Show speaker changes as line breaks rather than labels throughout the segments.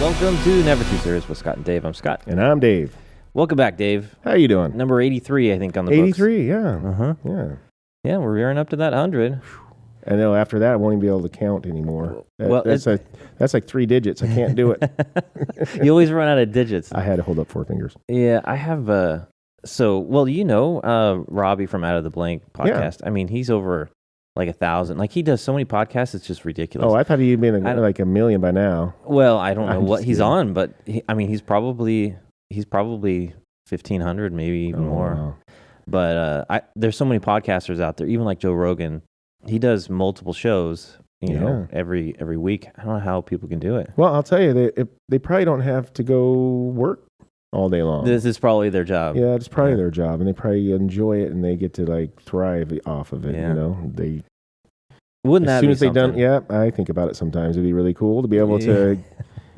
Welcome to Never Too Serious with Scott and Dave. I'm Scott.
And I'm Dave.
Welcome back, Dave.
How you doing?
Number 83, I think, on the books.
83, yeah.
Uh-huh.
Yeah.
Yeah, we're rearing up to that 100.
I know after that, I won't even be able to count anymore.
Well,
that's like 3 digits. I can't do it.
You always run out of digits.
I had to hold up 4 fingers.
Yeah, I have, Robbie from Out of the Blank podcast. Yeah. I mean, he's over like 1,000. Like, he does so many podcasts, it's just ridiculous.
Oh, I thought he'd been like 1 million by now.
Well, I don't know what he's on, but he's probably 1,500, maybe even more.
Wow.
But there's so many podcasters out there, even like Joe Rogan. He does multiple shows, you know, every week. I don't know how people can do it.
Well, I'll tell you, they probably don't have to go work all day long.
This is probably their job.
Yeah, it's probably their job, and they probably enjoy it, and they get to like thrive off of it. Yeah. You know,
wouldn't that be something?
As soon as they done, I think about it sometimes. It'd be really cool to be able to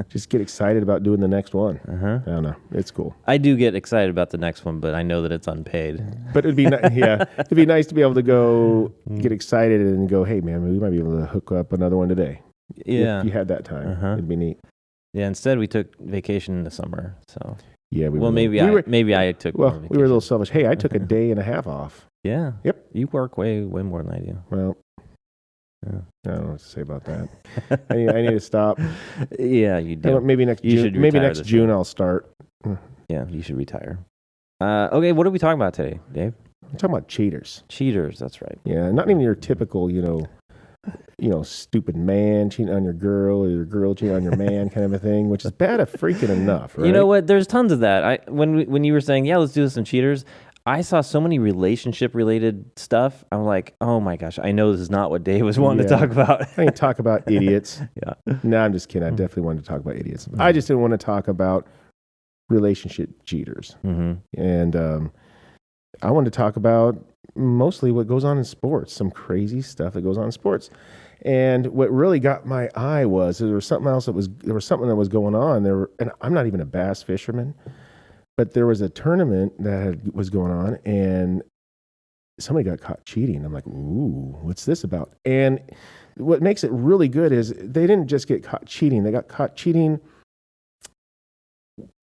just get excited about doing the next one. I don't know, it's cool.
I do get excited about the next one, but I know that it's unpaid.
But it'd be it'd be nice to be able to go get excited and go, hey man, we might be able to hook up another one today.
Yeah,
if you had that time, it'd be neat.
Yeah, instead we took vacation in the summer, so.
Yeah,
maybe I took.
Well, we were a little selfish. Hey, I took a day and a half off.
Yeah.
Yep.
You work way more than I do.
Well, I don't know what to say about that. I need to stop.
Yeah, you do.
Maybe next June. Maybe next June I'll start.
Yeah, you should retire. Okay, what are we talking about today, Dave?
I'm talking about cheaters.
Cheaters, that's right.
Yeah, not even your typical, stupid man cheating on your girl or your girl cheating on your man kind of a thing, which is bad freaking enough, right?
You know what? There's tons of that. When you were saying, yeah, let's do some cheaters, I saw so many relationship-related stuff. I'm like, oh my gosh, I know this is not what Dave was wanting to talk about.
I didn't talk about idiots.
Yeah.
No, I'm just kidding. I definitely wanted to talk about idiots. I just didn't want to talk about relationship cheaters. And I wanted to talk about mostly what goes on in sports, some crazy stuff that goes on in sports. And what really got my eye was there was something else that was going on there. And I'm not even a bass fisherman, but there was a tournament that was going on, and somebody got caught cheating. I'm like, ooh, what's this about? And what makes it really good is they didn't just get caught cheating; they got caught cheating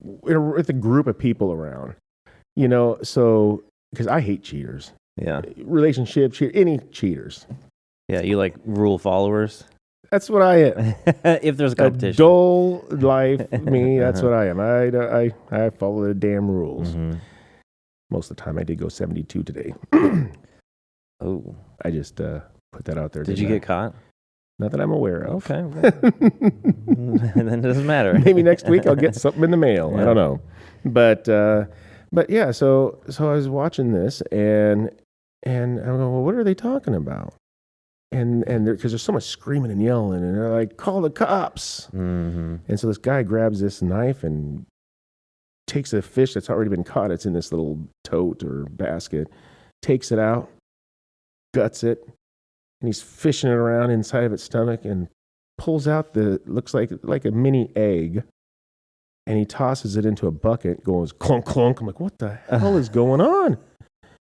with a group of people around. So because I hate cheaters.
Yeah.
Relationship any cheaters.
Yeah, you like rule followers?
That's what I am.
If there's a competition.
A dull life, me, that's what I am. I follow the damn rules. Most of the time I did go 72 today.
Oh.
I just put that out there.
Did you get caught?
Not that I'm aware of.
Okay. Then it doesn't matter.
Maybe next week I'll get something in the mail. Yeah. I don't know. But yeah, so I was watching this and I'm going, well, what are they talking about? And because there's so much screaming and yelling, and they're like, call the cops. And so this guy grabs this knife and takes a fish that's already been caught. It's in this little tote or basket, takes it out, guts it, and he's fishing it around inside of its stomach and pulls out looks like a mini egg, and he tosses it into a bucket, goes clunk, clunk. I'm like, what the hell is going on?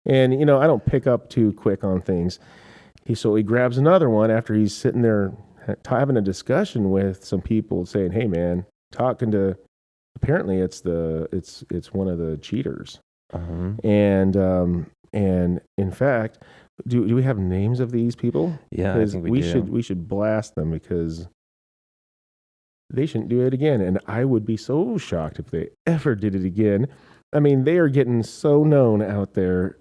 And, I don't pick up too quick on things. So he grabs another one after he's sitting there having a discussion with some people saying, hey, man, apparently it's one of the cheaters. And in fact, do we have names of these people?
Yeah, I think we do.
We should blast them because they shouldn't do it again. And I would be so shocked if they ever did it again. I mean, they are getting so known out there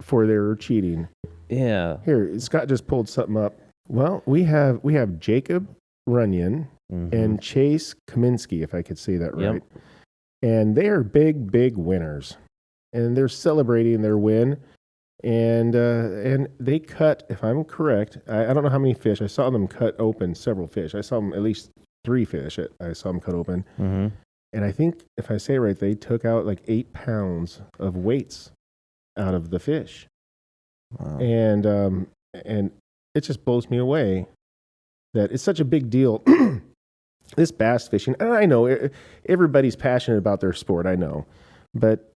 for their cheating.
Yeah.
Here, Scott just pulled something up. Well, we have Jacob Runyon and Chase Kaminsky, if I could say that right. Yep. And they are big winners. And they're celebrating their win. And they cut, if I'm correct, I don't know how many fish. I saw them cut open several fish. I saw them at least 3 fish. I saw them cut open. And I think, if I say it right, they took out like 8 pounds of weights out of the fish. Wow. And it just blows me away that it's such a big deal. This bass fishing, and I know everybody's passionate about their sport, I know, but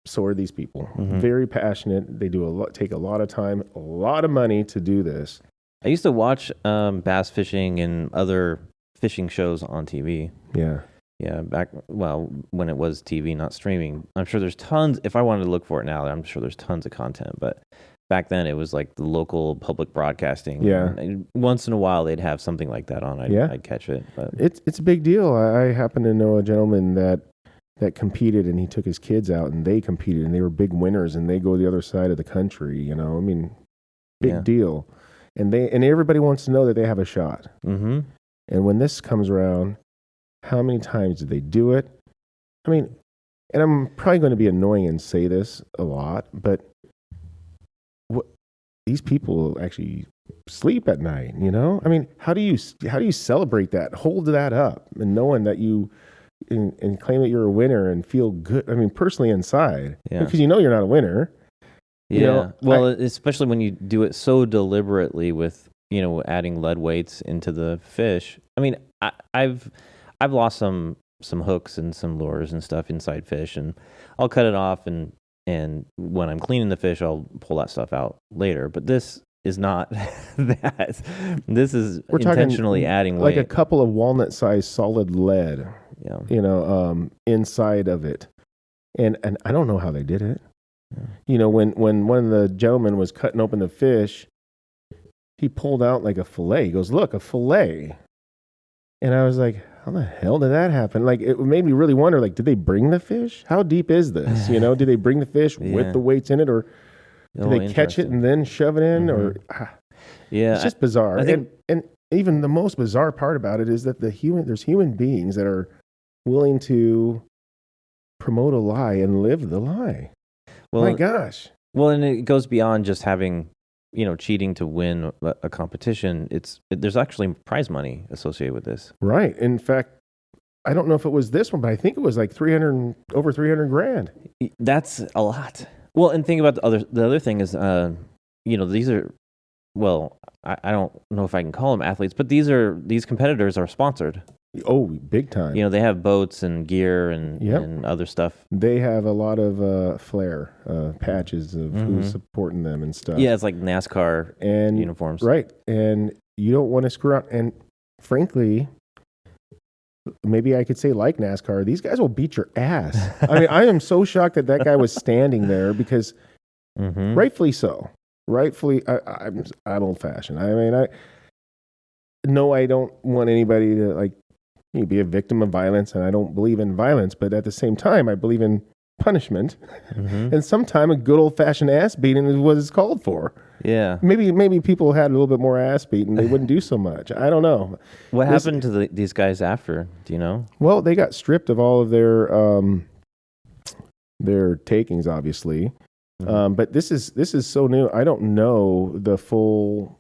so are these people. Very passionate. They take a lot of time, a lot of money to do this.
I used to watch bass fishing and other fishing shows on TV.
Yeah.
Yeah, when it was TV, not streaming. I'm sure there's tons. If I wanted to look for it now, I'm sure there's tons of content. But back then, it was like the local public broadcasting.
Yeah.
And once in a while, they'd have something like that on. I'd catch it. But
It's a big deal. I happen to know a gentleman that competed, and he took his kids out, and they competed, and they were big winners, and they go the other side of the country. You know, I mean, big deal. And everybody wants to know that they have a shot.
Mm-hmm.
And when this comes around, how many times did they do it? I mean, and I'm probably going to be annoying and say this a lot, but these people actually sleep at night, you know? I mean, how do you celebrate that? Hold that up and knowing that you and claim that you're a winner and feel good. I mean, personally inside, because you know you're not a winner.
Yeah.
You know,
well, especially when you do it so deliberately with, adding lead weights into the fish. I mean, I've lost some hooks and some lures and stuff inside fish, and I'll cut it off, and when I'm cleaning the fish, I'll pull that stuff out later. But this is not that. This is
We're
intentionally adding weight.
Like a couple of walnut-sized solid lead, inside of it. And I don't know how they did it. Yeah. When one of the gentlemen was cutting open the fish, he pulled out like a fillet. He goes, "Look, a fillet." And I was like, how the hell did that happen? Like, it made me really wonder, like, did they bring the fish? How deep is this? Did they bring the fish with the weights in it, or did they catch it and then shove it in? Or it's just bizarre. And even the most bizarre part about it is that there's human beings that are willing to promote a lie and live the lie. Well, my gosh.
Well, and it goes beyond just having cheating to win a competition. There's actually prize money associated with this.
Right. In fact, I don't know if it was this one, but I think it was like over 300 grand.
That's a lot. Well, and think about the other thing is, these are, well, I don't know if I can call them athletes, but these competitors are sponsored.
Oh, big time.
They have boats and gear and other stuff.
They have a lot of flair patches of who's supporting them and stuff.
Yeah, it's like NASCAR and uniforms.
Right. And you don't want to screw up. And frankly, maybe I could say like NASCAR, these guys will beat your ass. I mean, I am so shocked that guy was standing there because rightfully so. Rightfully, I'm old-fashioned. I mean, I don't want anybody to be a victim of violence, and I don't believe in violence, but at the same time, I believe in punishment. And sometimes a good old-fashioned ass beating is what it's called for.
Yeah.
Maybe people had a little bit more ass beating, they wouldn't do so much. I don't know.
What happened to these guys after? Do you know?
Well, they got stripped of all of their takings, obviously. But this is so new. I don't know the full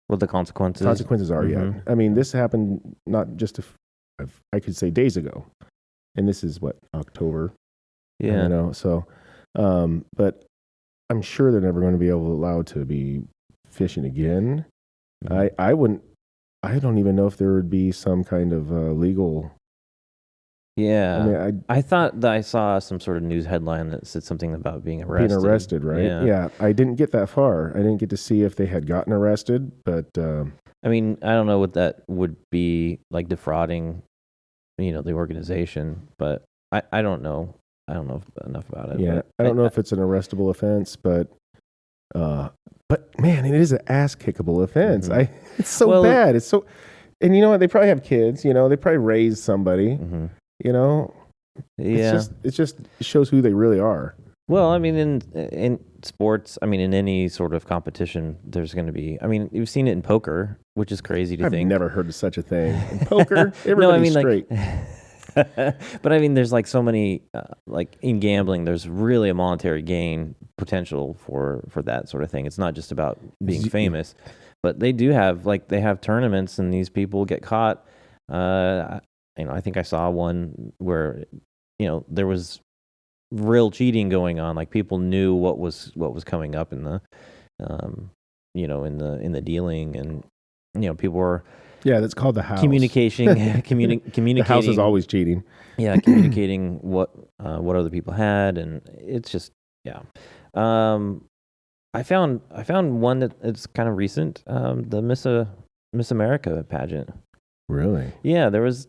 what the
consequences are yet. I mean, this happened not just I could say days ago, and this is October.
Yeah.
So, but I'm sure they're never going to be allowed to be fishing again. I don't even know if there would be some kind of legal.
Yeah.
I mean,
I thought that I saw some sort of news headline that said something about being arrested.
Being arrested, right? Yeah. I didn't get that far. I didn't get to see if they had gotten arrested, but
I mean, I don't know what that would be like, defrauding, the organization, but I don't know. I don't know enough about it.
Yeah. I don't know if it's an arrestable offense, but man, it is an ass kickable offense. It's so bad. It's so, and you know what? They probably have kids. They probably raised somebody.
Yeah.
It just shows who they really are.
Well, I mean, in sports, I mean, in any sort of competition, there's going to be. I mean, you've seen it in poker, which is crazy to think.
I've never heard of such a thing. In poker, everybody's straight.
But I mean, there's so many, in gambling, there's really a monetary gain potential for that sort of thing. It's not just about being famous, but they do have they have tournaments, and these people get caught. I think I saw one where, there was real cheating going on. Like, people knew what was coming up in the, in the dealing, and people were.
Yeah, that's called the house.
Communicating.
The house is always cheating.
Yeah, communicating what other people had, and it's just I found one that it's kind of recent. The Miss America pageant.
Really?
Yeah, there was.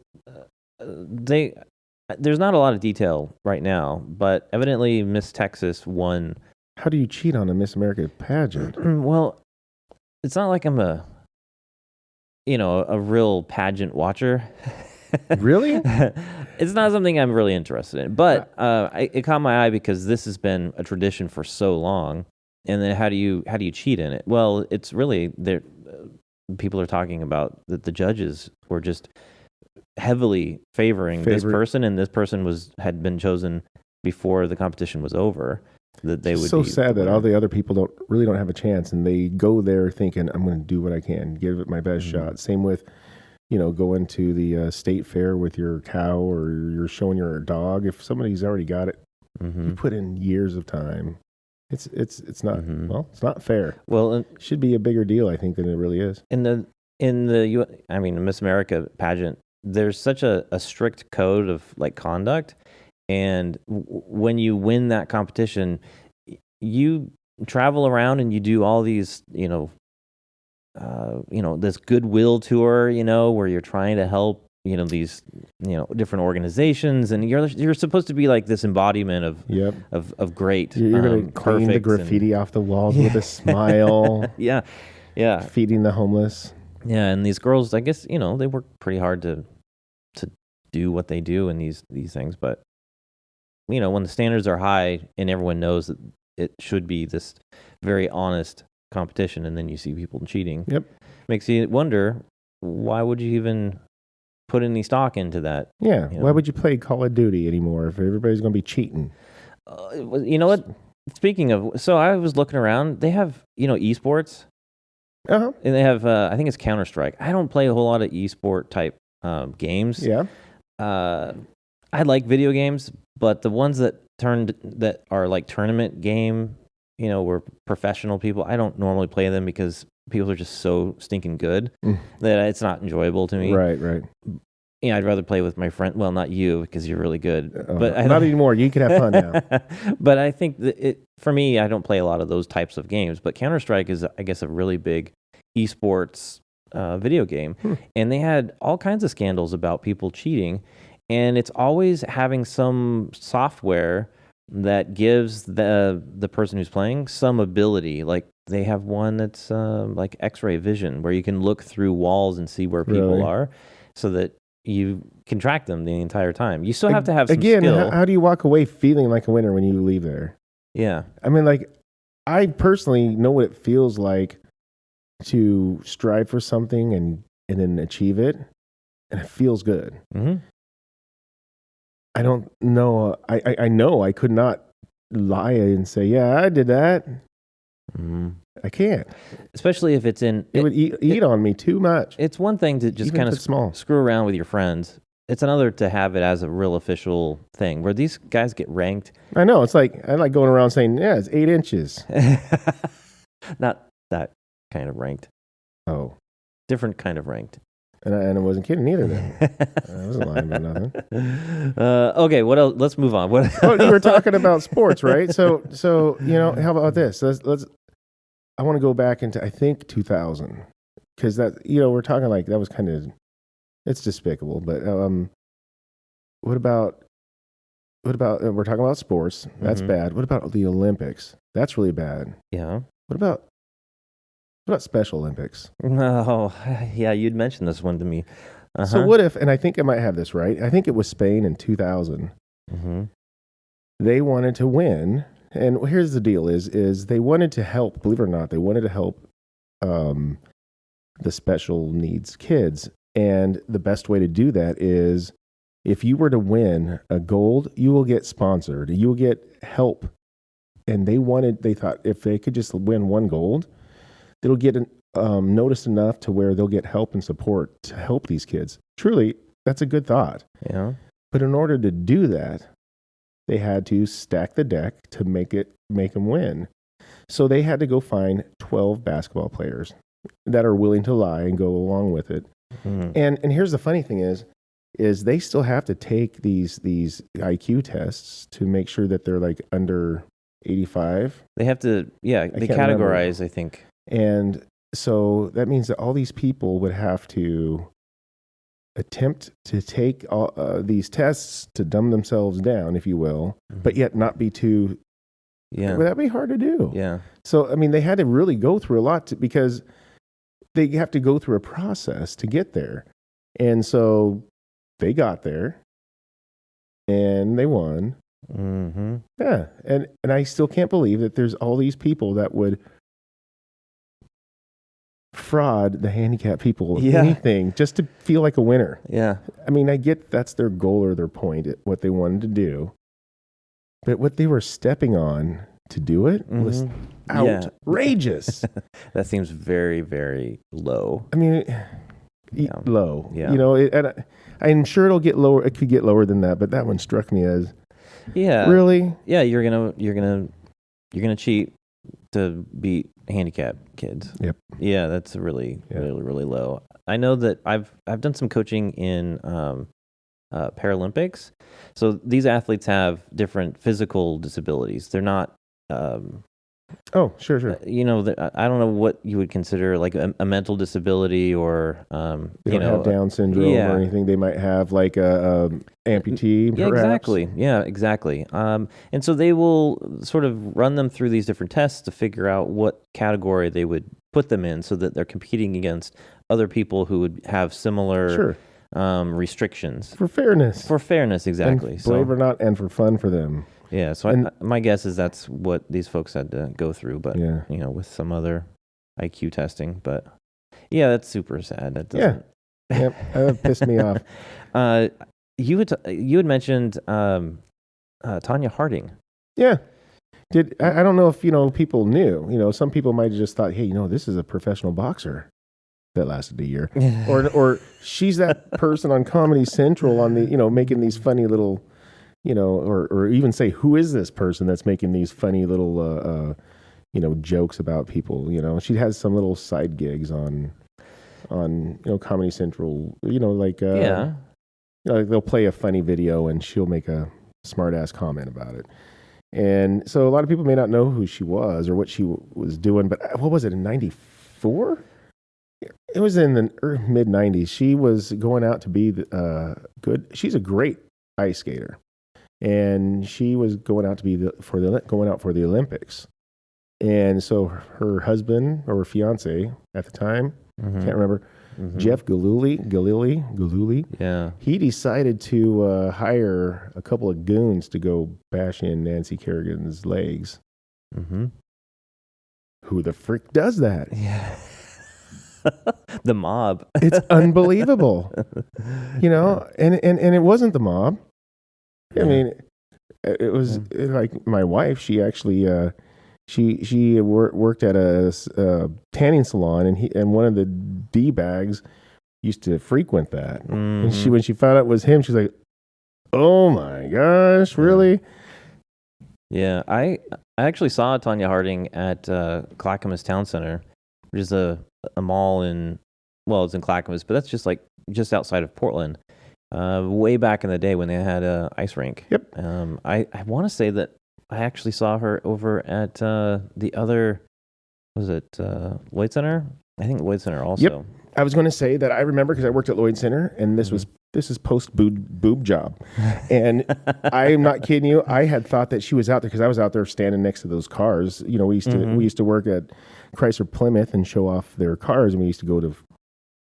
There's not a lot of detail right now, but evidently Miss Texas won.
How do you cheat on a Miss America pageant?
Well, it's not like I'm a real pageant watcher.
Really?
It's not something I'm really interested in, but it caught my eye because this has been a tradition for so long. And then how do you cheat in it? Well, it's really there. People are talking about that the judges were just heavily favoring this person, and this person had been chosen before the competition was over. That they would.
So sad that all the other people don't have a chance, and they go there thinking, I'm going to do what I can, give it my best shot. Same with, going to the state fair with your cow, or you're showing your dog. If somebody's already got it, you put in years of time. It's not it's not fair.
Well,
it should be a bigger deal, I think, than it really is.
In the Miss America pageant, there's such a strict code of like conduct, and when you win that competition, you travel around and you do all these this goodwill tour, where you're trying to help these different organizations, and you're supposed to be like this embodiment of great.
You're going to clean the graffiti off the walls with a smile.
Yeah,
feeding the homeless.
Yeah, and these girls, I guess they work pretty hard to do what they do in these things, but when the standards are high and everyone knows that it should be this very honest competition, and then you see people cheating.
Yep,
makes you wonder, why would you even put any stock into that?
Yeah, why would you play Call of Duty anymore if everybody's going to be cheating?
You know what? Speaking of, so I was looking around. They have esports, and they have I think it's Counter-Strike. I don't play a whole lot of esport type games.
Yeah,
I like video games, but the ones that are like tournament game, where professional people, I don't normally play them because people are just so stinking good that it's not enjoyable to me.
Right.
I'd rather play with my friend. Well, not you, because you're really good.
But not anymore. You can have fun now.
But I think that for me, I don't play a lot of those types of games. But Counter-Strike is, I guess, a really big esports video game. And they had all kinds of scandals about people cheating. And it's always having some software that gives the person who's playing some ability. Like they have one that's like X-ray vision, where you can look through walls and see where people are, so that you can track them the entire time. You still have to have some skill.
How do you walk away feeling like a winner when you leave there?
Yeah.
I mean, like, I personally know what it feels like to strive for something and then achieve it, and it feels good.
Mm-hmm.
I don't know. I know I could not lie and say, yeah, I did that.
Mm-hmm.
I can't.
Especially if it's in...
It would eat on me too much.
It's one thing to just kind of screw around with your friends. It's another to have it as a real official thing, where these guys get ranked.
I know. It's like, I like going around saying, yeah, it's 8 inches.
Not that kind of ranked.
Oh.
Different kind of ranked.
And I wasn't kidding either then. I wasn't lying about nothing.
Okay, what else? Let's move on.
You were talking about sports, right? So how about this? Let's. I want to go back into, I think, 2000, because that, we're talking like that was kind of, it's despicable. But what about we're talking about sports? That's bad. What about the Olympics? That's really bad.
Yeah.
What about Special Olympics?
No, yeah, you'd mentioned this one to me.
So what if, and I think I might have this right, I think it was Spain in 2000. They wanted to win, and here's the deal is they wanted to help, believe it or not, they wanted to help the special needs kids. And the best way to do that is, if you were to win a gold, you will get sponsored, you will get help. And they thought if they could just win one gold, it'll get noticed enough to where they'll get help and support to help these kids. Truly, that's a good thought.
Yeah.
But in order to do that, they had to stack the deck to make them win. So they had to go find 12 basketball players that are willing to lie and go along with it. And here's the funny thing is they still have to take these IQ tests to make sure that they're like under 85.
They have to, they categorize, I think.
And so that means that all these people would have to attempt to take all these tests to dumb themselves down, if you will, but yet not be too.
Yeah.
Would that be hard to do?
Yeah.
So I mean, they had to really go through a lot because they have to go through a process to get there, and so they got there, and they won.
Mm-hmm.
Yeah, and I still can't believe that there's all these people that would fraud the handicapped people with anything just to feel like a winner.
Yeah.
I mean, I get that's their goal or their point, what they wanted to do, but what they were stepping on to do it was outrageous.
That seems very, very low.
I mean, low.
Yeah.
You know, I'm sure it'll get lower. It could get lower than that, but that one struck me as really.
Yeah, you're gonna cheat to beat handicapped kids.
Yep.
Yeah, that's really really low. I know that I've done some coaching in Paralympics. So these athletes have different physical disabilities. They're not.
Oh, sure.
You know, I don't know what you would consider like a mental disability or
they don't have Down syndrome or anything. They might have like a amputee.
Yeah,
perhaps.
exactly. And so they will sort of run them through these different tests to figure out what category they would put them in, so that they're competing against other people who would have similar restrictions
for fairness.
For fairness, exactly.
And believe it or not, and for fun for them.
Yeah, so my guess is that's what these folks had to go through, but you know, with some other IQ testing. But yeah, that's super sad. That doesn't.
That pissed me off.
You had mentioned Tanya Harding.
Yeah, I don't know if people knew. Some people might have just thought, hey, this is a professional boxer that lasted a year, or she's that person on Comedy Central on the making these funny little. Or even say, who is this person that's making these funny little, jokes about people? She has some little side gigs on Comedy Central. Like they'll play a funny video and she'll make a smart ass comment about it. And so a lot of people may not know who she was or what she was doing. But what was it in '94? It was in the mid '90s. She was going out to be good. She's a great ice skater. And she was going out to be going out for the Olympics, and so her husband or fiance at the time, can't remember, Jeff Galooly, he decided to hire a couple of goons to go bash in Nancy Kerrigan's legs. Who the frick does that?
Yeah. The mob.
It's unbelievable, and it wasn't the mob. I mean, it was like my wife. She actually she worked at a tanning salon, and one of the D-bags used to frequent that. And when she found out it was him, she's like, "Oh my gosh, really?"
Yeah, I actually saw Tanya Harding at Clackamas Town Center, which is a mall it's in Clackamas, but that's just outside of Portland. Way back in the day when they had a ice rink.
Yep.
I want to say that I actually saw her over at the other, was it Lloyd Center? I think Lloyd Center also.
Yep. I was going to say that I remember because I worked at Lloyd Center, and this is post boob job, and I am not kidding you. I had thought that she was out there because I was out there standing next to those cars. We used to work at Chrysler Plymouth and show off their cars, and we used to go to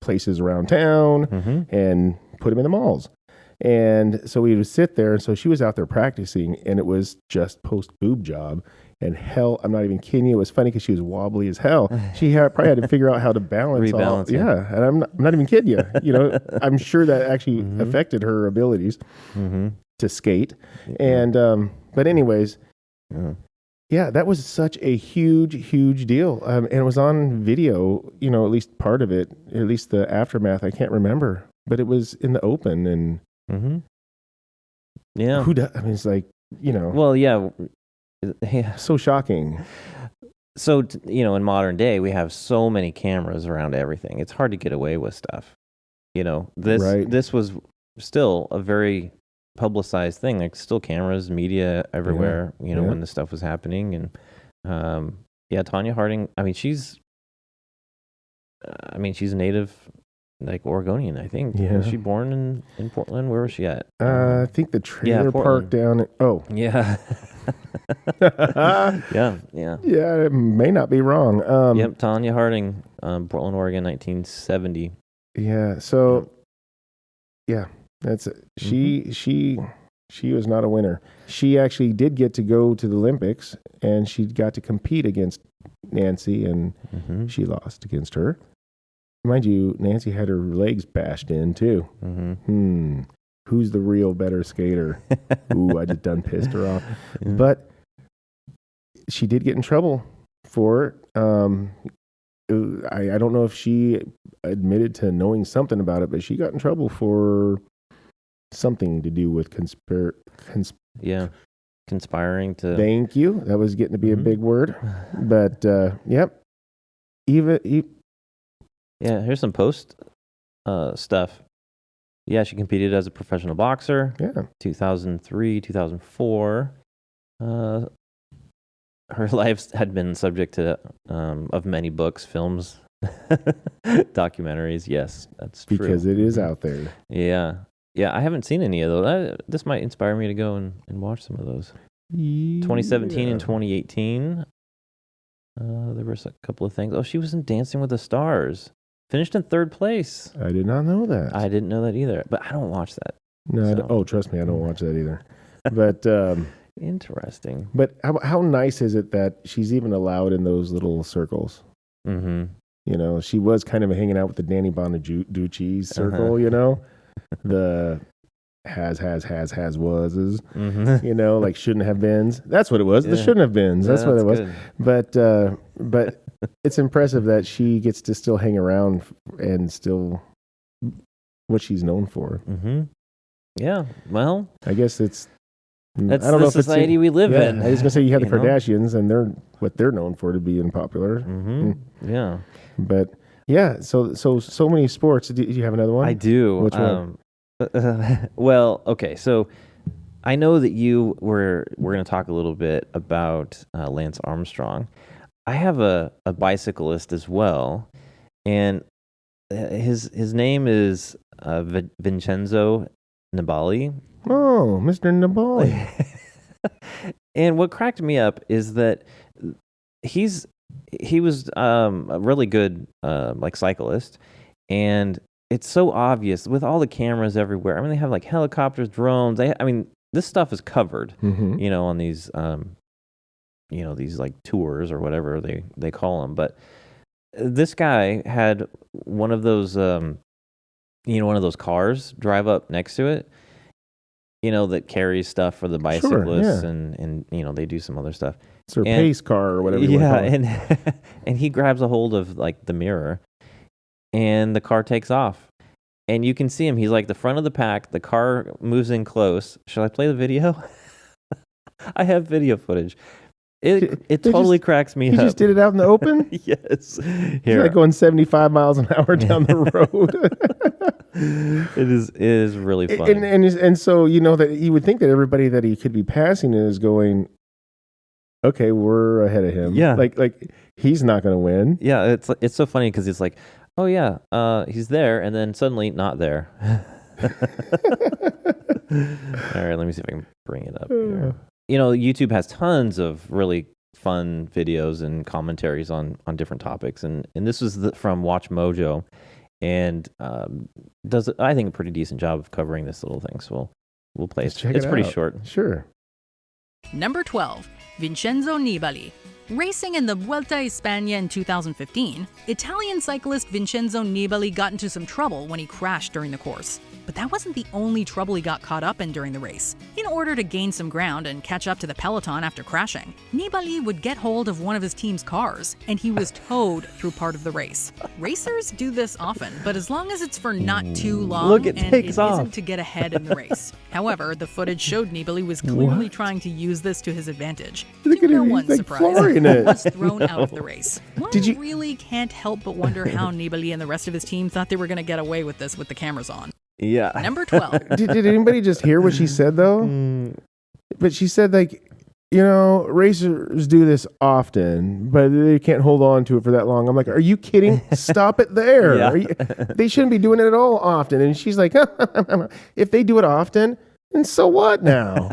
places around town and put them in the malls. And so we would sit there, and so she was out there practicing, and it was just post boob job. And hell, I'm not even kidding you. It was funny because she was wobbly as hell. She probably had to figure out how to balance.
Rebalance.
Yeah, and I'm not even kidding you. I'm sure that actually affected her abilities to skate. And but anyways, yeah, that was such a huge deal. And it was on video. At least part of it, at least the aftermath. I can't remember, but it was in the open. And
yeah,
who does? I mean, it's like
Well, yeah.
So shocking.
So, in modern day, we have so many cameras around everything. It's hard to get away with stuff. This was still a very publicized thing. Like, still cameras, media everywhere, when this stuff was happening. And, Tanya Harding, she's a native like Oregonian, I think.
Yeah.
Was she born in Portland? Where was she at?
I think the trailer park
Portland.
down at,
Yeah. Yeah.
Yeah, it may not be wrong.
Yep, Tanya Harding, Portland, Oregon, 1970.
Yeah, so, yeah, that's it. She was not a winner. She actually did get to go to the Olympics, and she got to compete against Nancy, and she lost against her. Mind you, Nancy had her legs bashed in, too. Who's the real better skater? Ooh, I just done pissed her off.
Yeah.
But she did get in trouble for it. I don't know if she admitted to knowing something about it, but she got in trouble for something to do with
conspiring to.
Thank you. That was getting to be a big word. But, yep.
Yeah, here's some post stuff. Yeah, she competed as a professional boxer.
Yeah. 2003,
2004. Her life had been subject to of many books, films, documentaries. Yes, that's true.
Because it is out there.
Yeah. Yeah, I haven't seen any of those. This might inspire me to go and watch some of those. 2017 and 2018. There was a couple of things. Oh, she was in Dancing with the Stars. Finished in 3rd place.
I did not know that.
I didn't know that either, but I don't watch that.
No, trust me, I don't watch that either. But
interesting.
But how nice is it that she's even allowed in those little circles? You know, she was kind of hanging out with the Danny Bonaducci circle. You know, the was. You know, like shouldn't have beens. That's what it was. The shouldn't have beens. That's what it was. Good. But it's impressive that she gets to still hang around and still what she's known for.
Yeah. Well,
I guess that's
I don't know if society we live in.
I was gonna say you have the Kardashians, and they're known for to being popular.
Yeah.
But yeah, so many sports. Do you have another one?
I do.
Which one?
Well, okay. So I know that we're going to talk a little bit about Lance Armstrong. I have a bicyclist as well, and his name is Vincenzo Nibali.
Oh, Mr. Nibali.
And what cracked me up is that he was a really good like cyclist, and it's so obvious with all the cameras everywhere. I mean, they have like helicopters, drones. This stuff is covered, you know, on these you know, these like tours or whatever they call them. But this guy had one of those you know, one of those cars drive up next to it, you know, that carries stuff for the bicyclists.
Sure, yeah.
and you know, they do some other stuff.
It's their pace car or whatever you want to call it.
And he grabs a hold of like the mirror, and the car takes off. And you can see him. He's like the front of the pack. The car moves in close. Shall I play the video? I have video footage. It totally cracks me up.
He just did it out in the open?
Yes.
He's like going 75 miles an hour down the road.
It is really fun.
And so, you know, that you would think that everybody that he could be passing is going, okay, we're ahead of him.
Yeah.
Like he's not going to win.
Yeah, it's so funny because it's like, oh yeah, he's there, and then suddenly not there. All right, let me see if I can bring it up here. You know, YouTube has tons of really fun videos and commentaries on different topics, and this was from Watch Mojo, and does I think a pretty decent job of covering this little thing. So we'll play it. It's pretty short.
Sure.
Number 12, Vincenzo Nibali. Racing in the Vuelta a España in 2015, Italian cyclist Vincenzo Nibali got into some trouble when he crashed during the course. But that wasn't the only trouble he got caught up in during the race. In order to gain some ground and catch up to the peloton after crashing, Nibali would get hold of one of his team's cars, and he was towed through part of the race. Racers do this often, but as long as it's for not too long
Look, it
and
takes
it
off.
isn't to get ahead in the race. However, the footage showed Nibali was clearly trying to use this to his advantage.
Look
To
at
no
him,
one's
he's like
surprise,
flooring
he
it.
was thrown out of the race. One
Did you-
really can't help but wonder how Nibali and the rest of his team thought they were going to get away with this with the cameras on.
Yeah.
Number 12.
Did anybody just hear what she said though? But she said like racers do this often, but they can't hold on to it for that long. I'm like, are you kidding? Stop it there.
Yeah.
They shouldn't be doing it at all often. And she's like, if they do it often, then so what now?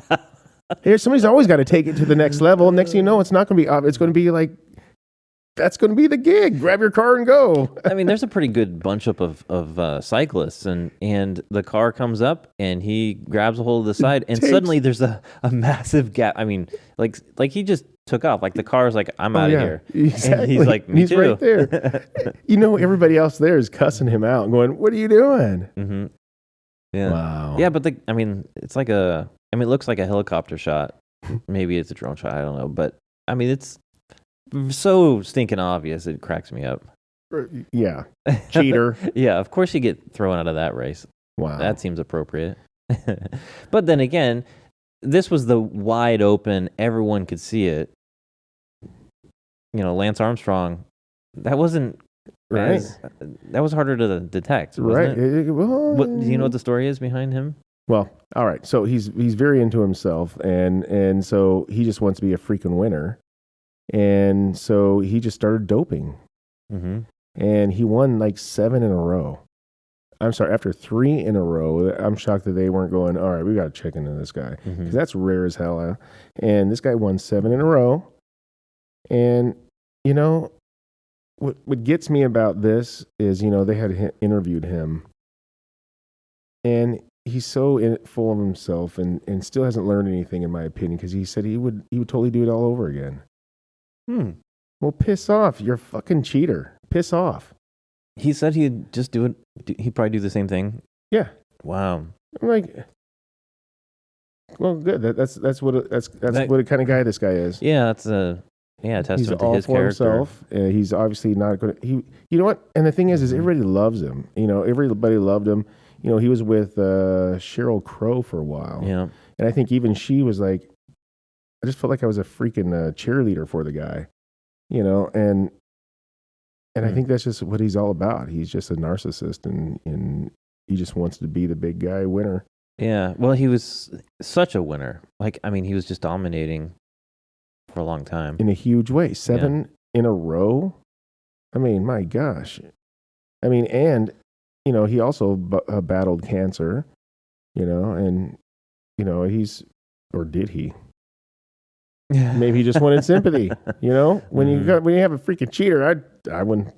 Somebody's always got to take it to the next level. Next thing you know, it's not going to be, it's going to be like, that's going to be the gig. Grab your car and go.
I mean, there's a pretty good bunch up of cyclists, and the car comes up, and he grabs a hold of the side, and suddenly there's a massive gap. I mean, like he just took off. Like the car's like, I'm out of here.
Exactly.
And he's like, me
he's
too.
Right there. Everybody else there is cussing him out and going, what are you doing?
Mm-hmm. Yeah.
Wow.
Yeah, but it's like it looks like a helicopter shot. Maybe it's a drone shot. I don't know, but I mean, it's so stinking obvious. It cracks me up.
Yeah. Cheater.
Yeah, of course you get thrown out of that race.
Wow.
That seems appropriate. But then again, this was the wide open, everyone could see it. Lance Armstrong, that wasn't
right.
That was harder to detect,
right.
It?
Well,
Do you know what the story is behind him?
Well, all right. So he's very into himself, and so he just wants to be a freaking winner. And so he just started doping.
Mm-hmm.
And he won like 7 in a row. I'm sorry, after 3 in a row, I'm shocked that they weren't going, all right, we got to check into this guy. Because that's rare as hell. And this guy won 7 in a row. And, what gets me about this is, they had interviewed him. And he's so full of himself and still hasn't learned anything, in my opinion, because he said he would totally do it all over again. Well, piss off. You're a fucking cheater. Piss off.
He said he'd just do it. He'd probably do the same thing.
Yeah.
Wow.
I'm like, well, good. That's what the kind of guy this guy is.
Yeah, that's a testament
he's
to
all
his
for
character.
Himself. He's obviously not going to. You know what? And the thing is everybody loves him. Everybody loved him. He was with Sheryl Crow for a while.
Yeah.
And I think even she was like, I just felt like I was a freaking cheerleader for the guy, and I think that's just what he's all about. He's just a narcissist, and he just wants to be the big guy winner.
Yeah. Well, he was such a winner. He was just dominating for a long time.
In a huge way. 7 in a row. I mean, my gosh. I mean, and, he also battled cancer, and, or did he? Maybe he just wanted sympathy, when you have a freaking cheater, I wouldn't,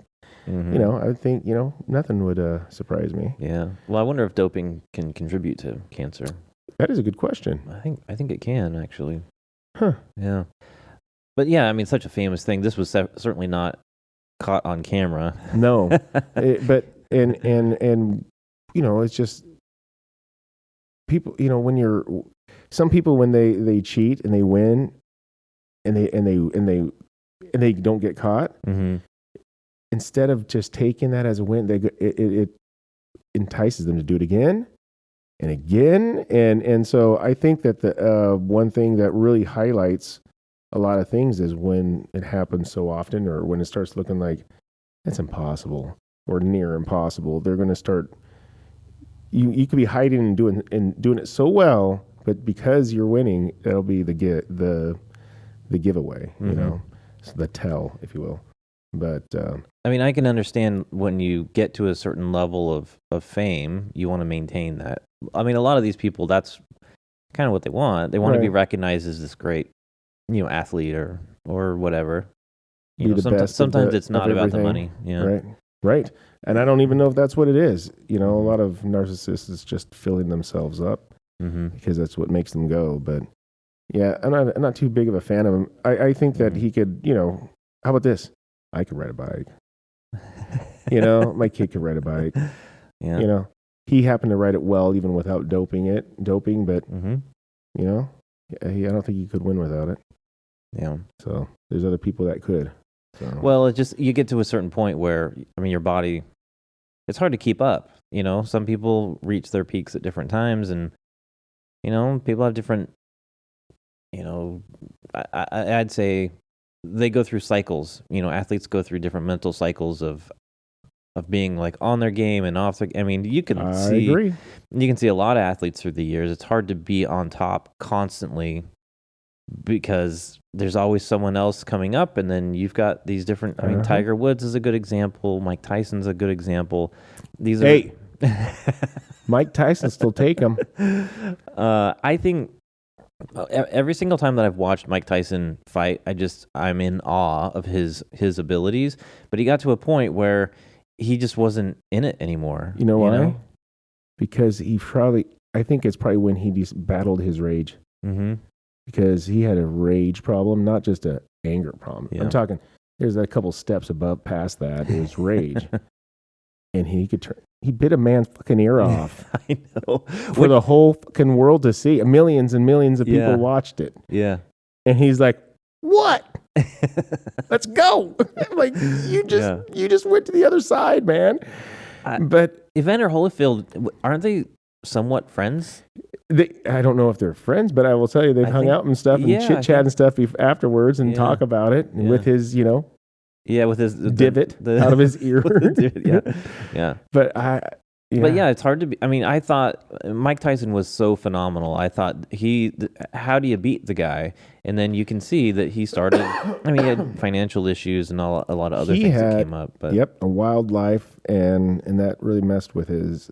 I would think, nothing would surprise me.
Yeah. Well, I wonder if doping can contribute to cancer.
That is a good question.
I think it can, actually.
Huh.
Yeah. But yeah, such a famous thing. This was certainly not caught on camera.
No. But it's just people, some people when they cheat and they win and they don't get caught, instead of just taking that as a win, it entices them to do it again and again. And so I think that the one thing that really highlights a lot of things is when it happens so often, or when it starts looking like that's impossible or near impossible. They're going to start. You could be hiding and doing it so well, but because you're winning, it'll be the giveaway. So the tell, if you will. But
I can understand when you get to a certain level of fame, you want to maintain that. A lot of these people, that's kind of what they want. They want to be recognized as this great, athlete or whatever. Sometimes it's not about the money. Yeah.
Right. And I don't even know if that's what it is. A lot of narcissists is just filling themselves up because that's what makes them go. But yeah, I'm not too big of a fan of him. I think that he could, how about this? I could ride a bike. My kid could ride a bike.
Yeah.
He happened to ride it well even without doping, but I don't think he could win without it.
Yeah.
So there's other people that could. So.
Well, you get to a certain point where, your body, it's hard to keep up. Some people reach their peaks at different times, and, people have different, I'd say they go through cycles. Athletes go through different mental cycles of being like on their game and off their. You can
agree.
You can see a lot of athletes through the years. It's hard to be on top constantly because there's always someone else coming up, and then you've got these different. I mean, Tiger Woods is a good example. Mike Tyson's a good example. These are.
Hey, Mike Tyson still take him.
I think every single time that I've watched Mike Tyson fight, I'm in awe of his abilities. But he got to a point where he just wasn't in it anymore.
You know why? Because I think it's probably when he battled his rage.
Mm-hmm.
Because he had a rage problem, not just an anger problem.
Yeah.
I'm talking, there's a couple steps past that. It was rage. And he bit a man's fucking ear off.
I know.
For the whole fucking world to see. Millions and millions of people watched it.
Yeah.
And he's like, what? Let's go. Like, you just went to the other side, man. But
Evander Holyfield, aren't they somewhat friends?
I don't know if they're friends, but I will tell you they've hung out and stuff and chit-chat and stuff afterwards and talk about it with his,
with his
divot out of his ear.
Yeah.
But
it's hard to be. I mean, I thought Mike Tyson was so phenomenal. I thought how do you beat the guy? And then you can see that he started. I mean, he had financial issues and a lot of other things that came up. But
a wild life, and that really messed with his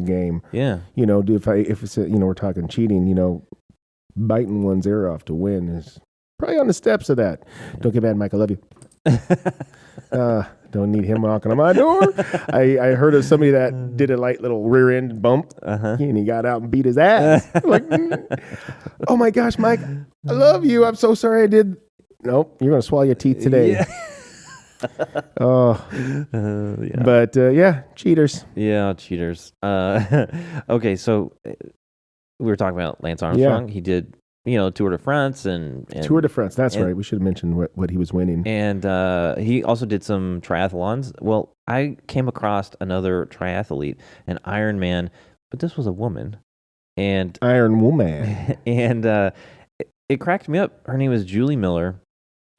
game.
Yeah.
If it's we're talking cheating, biting one's ear off to win is probably on the steps of that. Don't get mad, Mike. I love you. Don't need him knocking on my door. I heard of somebody that did a light little rear end bump, and he got out and beat his ass. Like, oh my gosh, Mike, I love you. I'm so sorry I did. Nope, you're gonna swallow your teeth today.
Yeah.
But cheaters.
Yeah, cheaters. Okay, so we were talking about Lance Armstrong. He did, Tour de France and
Tour de France. That's right. We should have mentioned what he was winning.
And he also did some triathlons. Well, I came across another triathlete, an Ironman, but this was a woman. And
Iron Woman.
And it cracked me up. Her name is Julie Miller.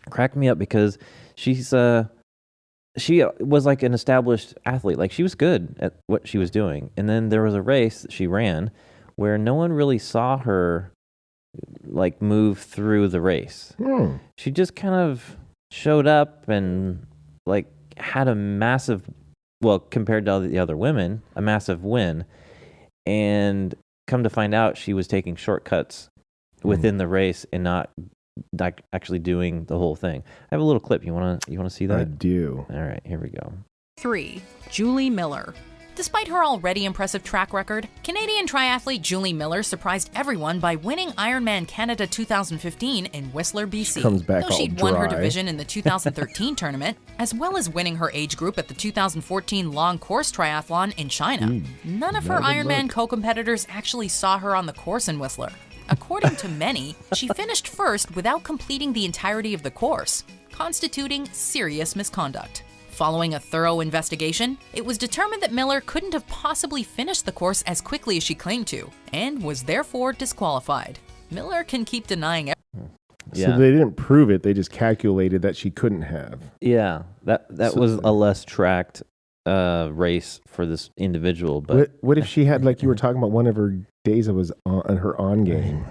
Cracked me up because she was like an established athlete. Like, she was good at what she was doing. And then there was a race that she ran where no one really saw her like move through the race. She just kind of showed up and like had a massive, compared to the other women, a massive win. And come to find out, she was taking shortcuts within the race and not actually doing the whole thing. I have a little clip. You want to see that?
I do.
All right, here we go.
3. Julie Miller. Despite her already impressive track record, Canadian triathlete Julie Miller surprised everyone by winning Ironman Canada 2015 in Whistler, BC.
Comes back
Though
all
she'd won her
dry.
division in the 2013 tournament, as well as winning her age group at the 2014 long course triathlon in China. None of her Ironman co-competitors actually saw her on the course in Whistler. According to many, she finished first without completing the entirety of the course, constituting serious misconduct. Following a thorough investigation, it was determined that Miller couldn't have possibly finished the course as quickly as she claimed to, and was therefore disqualified. Miller can keep denying everything.
So they didn't prove it, they just calculated that she couldn't have.
Yeah, that was a less tracked race for this individual. But
what if she had, like you were talking about, one of her days that was on her on game?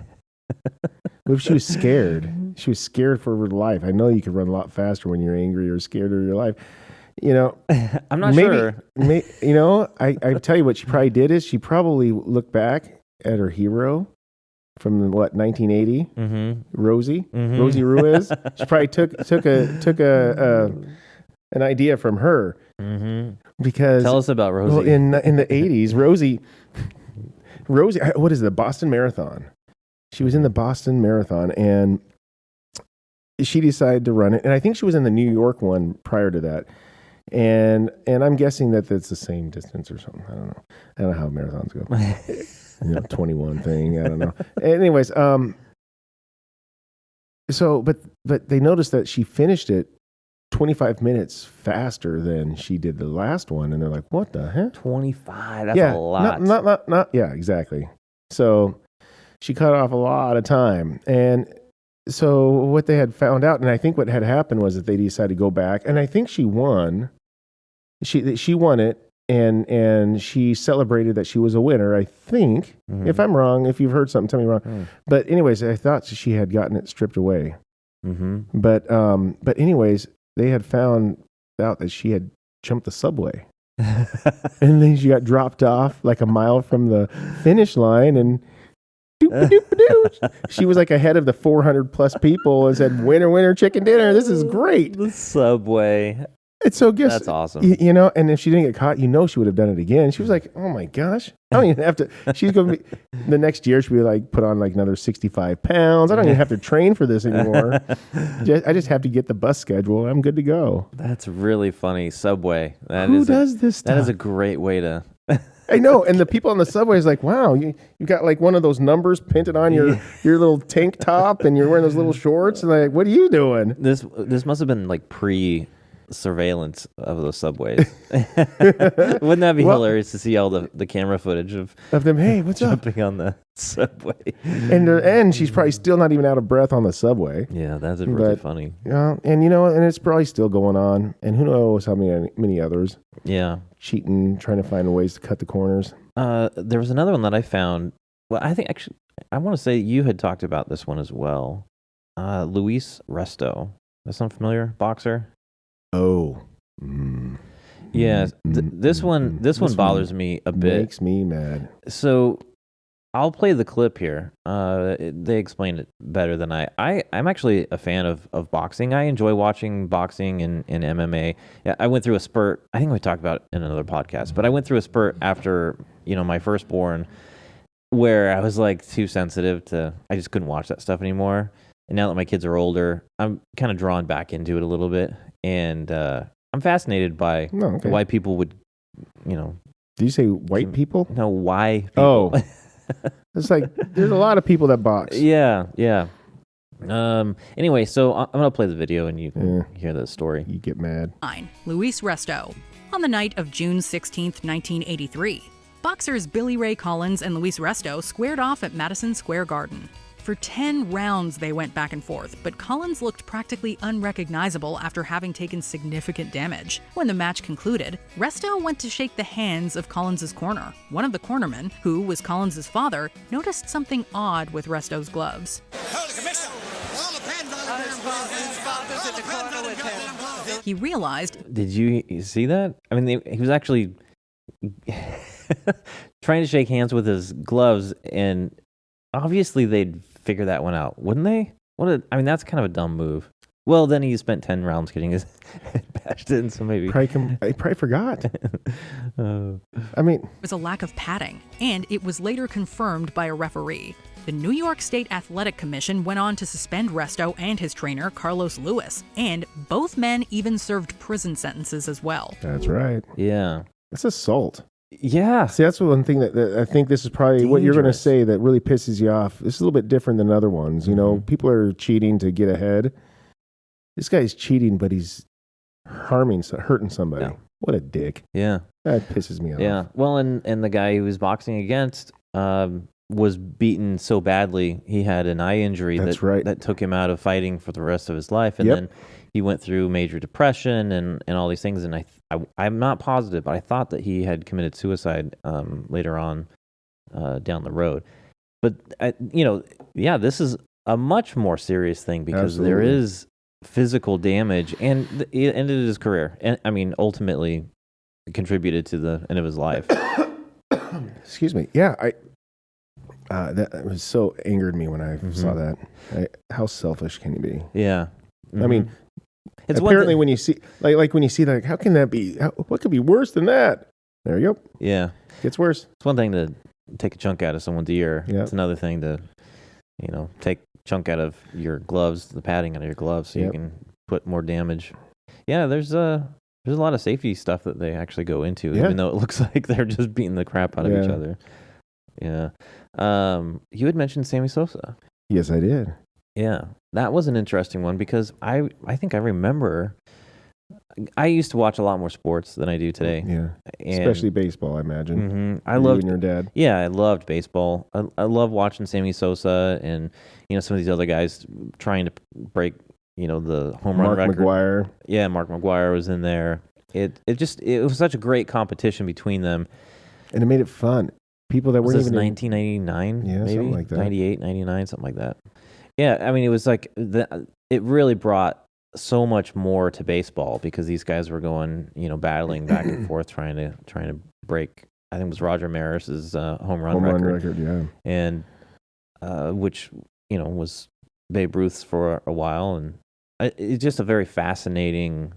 What if she was scared? She was scared for her life. I know you can run a lot faster when you're angry or scared of your life.
I'm not sure.
I tell you what she probably did is she probably looked back at her hero from 1980, Rosie Ruiz. She probably took an idea from her. Because
tell us about Rosie.
Well, in the 80s, Rosie, what is it, the Boston Marathon? She was in the Boston Marathon, and she decided to run it. And I think she was in the New York one prior to that. And I'm guessing that it's the same distance or something. I don't know how marathons go. 21 thing. I don't know. Anyways, so but they noticed that she finished it 25 minutes faster than she did the last one, and they're like, "What the heck?
25? That's a lot."
Not. Yeah, exactly. So she cut off a lot of time, and so what they had found out, and I think what had happened was that they decided to go back, and I think she won. She won it, and she celebrated that she was a winner. I think, if I'm wrong, if you've heard something, tell me wrong. But anyways, I thought she had gotten it stripped away. But anyways, they had found out that she had jumped the subway, and then she got dropped off like a mile from the finish line, and she was like ahead of the 400 plus people and said, "Winner, winner, chicken dinner. This is great."
The subway.
It's so good.
That's awesome.
You know, and if she didn't get caught, she would have done it again. She was like, "Oh my gosh, I don't even have to." She's going to be the next year. She'll be like, put on like another 65 pounds. I don't even have to train for this anymore. I just have to get the bus schedule. I'm good to go.
That's really funny. Subway.
Who does this stuff?
That is a great way to.
I know, and the people on the subway is like, "Wow, you got like one of those numbers painted on your little tank top, and you're wearing those little shorts." And like, what are you doing?
This must have been like surveillance of those subways. Wouldn't that be hilarious to see all the camera footage of
them? Hey, what's
jumping on the subway?
And she's probably still not even out of breath on the subway.
Yeah, that's really funny.
Yeah, and and it's probably still going on. And who knows how many others?
Yeah,
cheating, trying to find ways to cut the corners.
There was another one that I found. Well, I think actually, I want to say you had talked about this one as well. Luis Resto. That sound familiar? Boxer.
Oh,
yeah. This one bothers me a bit.
Makes me mad.
So I'll play the clip here. They explained it better than I'm actually a fan of boxing. I enjoy watching boxing and MMA. Yeah, I went through a spurt. I think we talked about it in another podcast, but I went through a spurt after my firstborn, where I was like too sensitive to. I just couldn't watch that stuff anymore. And now that my kids are older, I'm kind of drawn back into it a little bit. And I'm fascinated by why people would,
Did you say white people?
No, why people.
Oh. It's like, there's a lot of people that box.
Yeah. Anyway, so I'm going to play the video and you can hear the story.
You get mad.
Luis Resto. On the night of June 16th, 1983, boxers Billy Ray Collins and Luis Resto squared off at Madison Square Garden. For 10 rounds, they went back and forth, but Collins looked practically unrecognizable after having taken significant damage. When the match concluded, Resto went to shake the hands of Collins' corner. One of the cornermen, who was Collins' father, noticed something odd with Resto's gloves. He realized...
Did you see that? I mean, he was actually trying to shake hands with his gloves, and obviously they'd figure that one out, wouldn't they? That's kind of a dumb move. Well, then he spent 10 rounds getting his head bashed in, so maybe...
I probably forgot.
It was a lack of padding, and it was later confirmed by a referee. The New York State Athletic Commission went on to suspend Resto and his trainer, Carlos Lewis, and both men even served prison sentences as well.
That's right.
Yeah.
That's assault.
Yeah.
See, that's one thing that I think this is probably what you're going to say that really pisses you off. This is a little bit different than other ones. People are cheating to get ahead. This guy's cheating, but he's hurting somebody. Yeah. What a dick.
Yeah.
That pisses me off.
Yeah. Well, and the guy he was boxing against was beaten so badly, he had an eye injury that took him out of fighting for the rest of his life. And then he went through major depression and all these things. And I'm not positive, but I thought that he had committed suicide later on down the road. But, this is a much more serious thing because there is physical damage and it ended his career. And ultimately contributed to the end of his life.
Excuse me. Yeah, that was so angered me when I saw that. How selfish can you be?
Yeah. Mm-hmm.
It's apparently when you see like when you see that, how can that be? What could be worse than that? There you go.
Yeah,
gets worse.
It's one thing to take a chunk out of someone's ear. Yeah. It's another thing to, take a chunk out of your gloves, the padding out of your gloves, so you can put more damage. Yeah, there's a lot of safety stuff that they actually go into, even though it looks like they're just beating the crap out of each other. Yeah. You had mentioned Sammy Sosa.
Yes, I did.
Yeah, that was an interesting one because I think I remember I used to watch a lot more sports than I do today.
Yeah, especially baseball, I imagine.
I loved
your dad.
Yeah, I loved baseball. I love watching Sammy Sosa and some of these other guys trying to break the home run record.
Mark McGwire.
Yeah, Mark McGwire was in there. it was such a great competition between them.
And it made it fun. People that
Was
weren't
this
even
1999?
Yeah,
maybe
something like that.
98, 99, something like that. Yeah, I mean, it was like it really brought so much more to baseball because these guys were going, battling back and forth, trying to break. I think it was Roger Maris's home run record,
yeah.
and which was Babe Ruth's for a while, and it's just a very fascinating.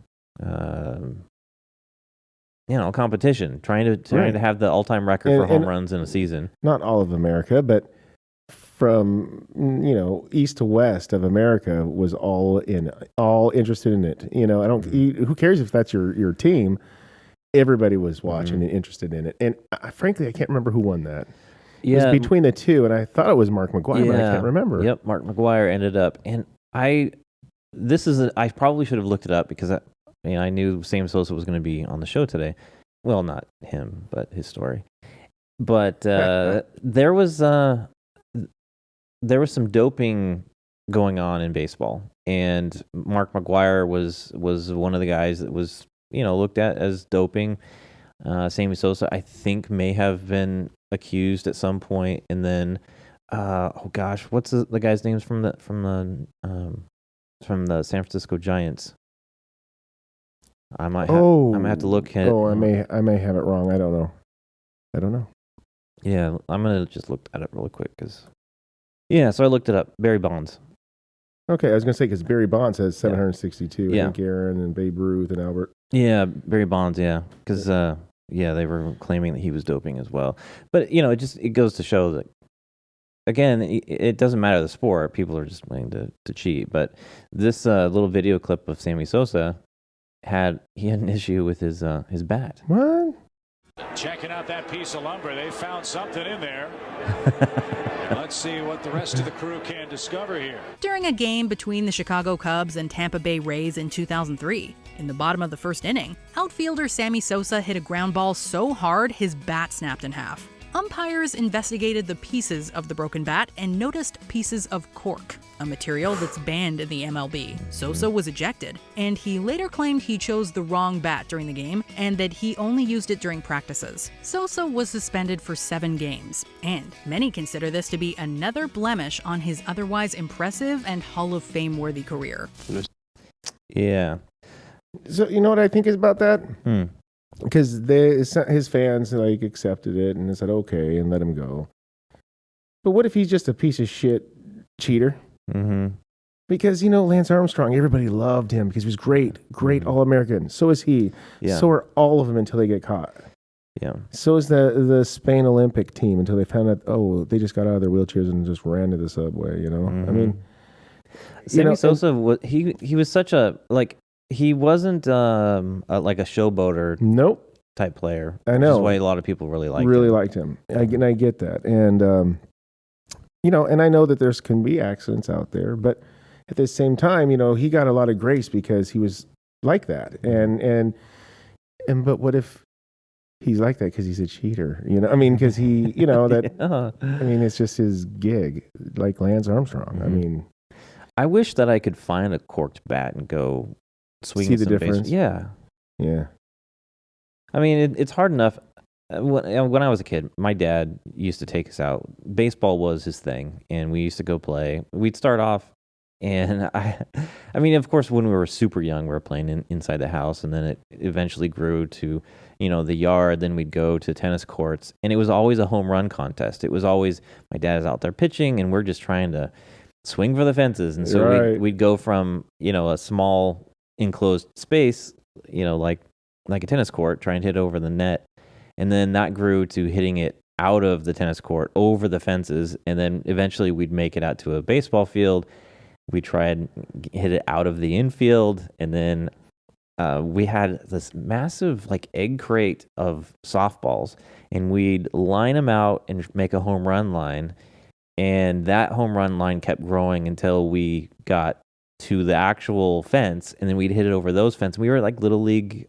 Competition, trying to have the all-time record for home runs in a season.
Not all of America, but from east to west of America was all interested in it. Who cares if that's your team? Everybody was watching and interested in it. And frankly, I can't remember who won that. It was between the two, and I thought it was Mark McGwire, but I can't remember.
Yep, Mark McGwire ended up, and I probably should have looked it up because I knew Sammy Sosa was going to be on the show today. Well, not him, but his story. But there was some doping going on in baseball, and Mark McGwire was one of the guys that was looked at as doping. Sammy Sosa, I think, may have been accused at some point, and then what's the guy's names from the San Francisco Giants? I might have to look at.
I may have it wrong. I don't know.
Yeah, I'm gonna just look at it really quick so I looked it up. Barry Bonds.
Okay, I was gonna say because Barry Bonds has 762.
Yeah.
Hank Aaron and Babe Ruth and Albert.
Yeah, Barry Bonds. Yeah, because they were claiming that he was doping as well. But it goes to show that again, it doesn't matter the sport. People are just willing to cheat. But this little video clip of Sammy Sosa. He had an issue with his bat.
What?
Checking out that piece of lumber. They found something in there. Let's see what the rest of the crew can discover here.
During a game between the Chicago Cubs and Tampa Bay Rays in 2003, in the bottom of the first inning, outfielder Sammy Sosa hit a ground ball so hard his bat snapped in half. Umpires investigated the pieces of the broken bat and noticed pieces of cork, a material that's banned in the MLB. Sosa was ejected, and he later claimed he chose the wrong bat during the game and that he only used it during practices. Sosa was suspended for 7 games, and many consider this to be another blemish on his otherwise impressive and Hall of Fame-worthy career.
Yeah.
So you know what I think is about that? Because his fans accepted it and they said okay and let him go. But what if he's just a piece of shit cheater?
Mm-hmm.
Because Lance Armstrong, everybody loved him because he was great All-American. So is he.
Yeah.
So are all of them until they get caught.
Yeah.
So is the Spain Olympic team until they found out they just got out of their wheelchairs and just ran to the subway.
Mm-hmm.
I mean,
Sammy Sosa was he was such a he wasn't a showboater
nope
type player.
I know.
Which is why a lot of people really liked him.
I get that. And, and I know that there's can be accidents out there, but at the same time, he got a lot of grace because he was like that. But what if he's like that because he's a cheater? Because he, that, it's just his gig, like Lance Armstrong.
Mm-hmm. I wish that I could find a corked bat and go swing.
See the difference?
Yeah.
Yeah.
It's hard enough. When I was a kid, my dad used to take us out. Baseball was his thing, and we used to go play. We'd start off, and of course, when we were super young, we were playing inside the house, and then it eventually grew to, the yard. Then we'd go to tennis courts, and it was always a home run contest. It was always my dad's out there pitching, and we're just trying to swing for the fences. And so we'd go from, a small enclosed space, like a tennis court, trying to hit over the net. And then that grew to hitting it out of the tennis court, over the fences. And then eventually we'd make it out to a baseball field. We tried hit it out of the infield. And then we had this massive egg crate of softballs. And we'd line them out and make a home run line. And that home run line kept growing until we got to the actual fence, and then we'd hit it over those fences. We were like little league,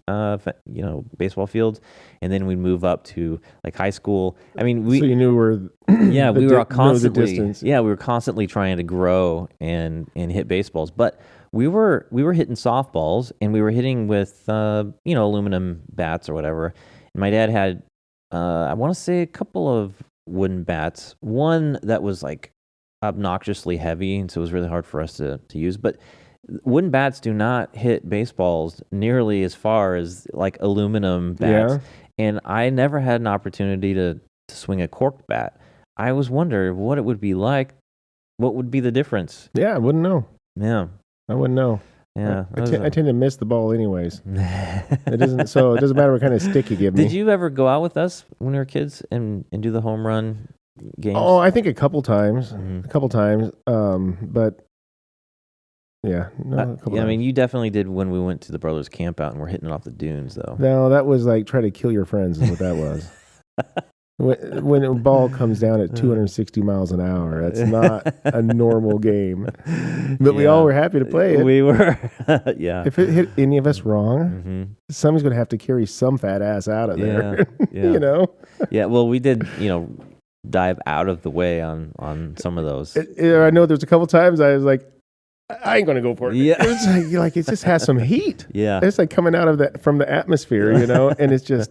baseball fields, and then we'd move up to high school. So
you knew where?
Yeah, we were constantly.
The distance.
Yeah, we were constantly trying to grow and hit baseballs. But we were hitting softballs, and we were hitting with aluminum bats or whatever. And my dad had I want to say a couple of wooden bats. One that was like obnoxiously heavy, and so it was really hard for us to use. But wooden bats do not hit baseballs nearly as far as like aluminum bats.
Yeah.
And I never had an opportunity to swing a corked bat. I was wondering what it would be like. What would be the difference?
Yeah, I wouldn't know.
Yeah.
I wouldn't know.
Yeah.
I tend to miss the ball anyways. It doesn't matter what kind of stick you give me.
Did you ever go out with us when we were kids and do the home run games?
Oh, I think a couple times.
Mhm.
A couple times. But yeah, no, a couple
I
times.
mean, you definitely did when we went to the brothers camp out and we're hitting it off the dunes, though.
No, that was like try to kill your friends is what that was. When a ball comes down at 260 miles an hour, that's not a normal game. But we all were happy to play it.
We were, yeah.
If it hit any of us wrong,
Mm-hmm.
somebody's going to have to carry some fat ass out of there.
Yeah.
You know?
Yeah, well, we did, dive out of the way on some of those.
I know there's a couple times I was like, I ain't going to go for it.
Yeah.
It's like it just has some heat.
Yeah.
It's like coming out of from the atmosphere, and it's just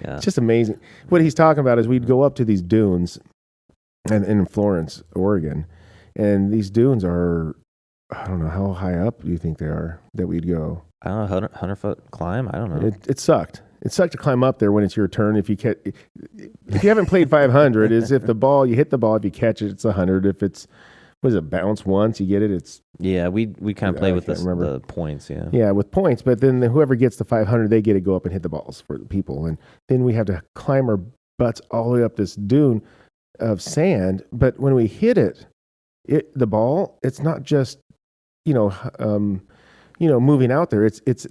it's just amazing. What he's talking about is we'd go up to these dunes and in Florence, Oregon, and these dunes are, I don't know, how high up do you think they are that we'd go?
I don't know, 100-foot climb? I don't know.
It sucked. It sucked to climb up there when it's your turn. If you haven't played 500, is if you hit the ball, if you catch it, it's 100. If it's bounce once, you get it, it's...
Yeah, we kind of play with
remember.
the points, yeah.
Yeah, with points, but then whoever gets the 500, they get to go up and hit the balls for the people. And then we have to climb our butts all the way up this dune of sand. But when we hit the ball, it's not just, moving out there. It's it's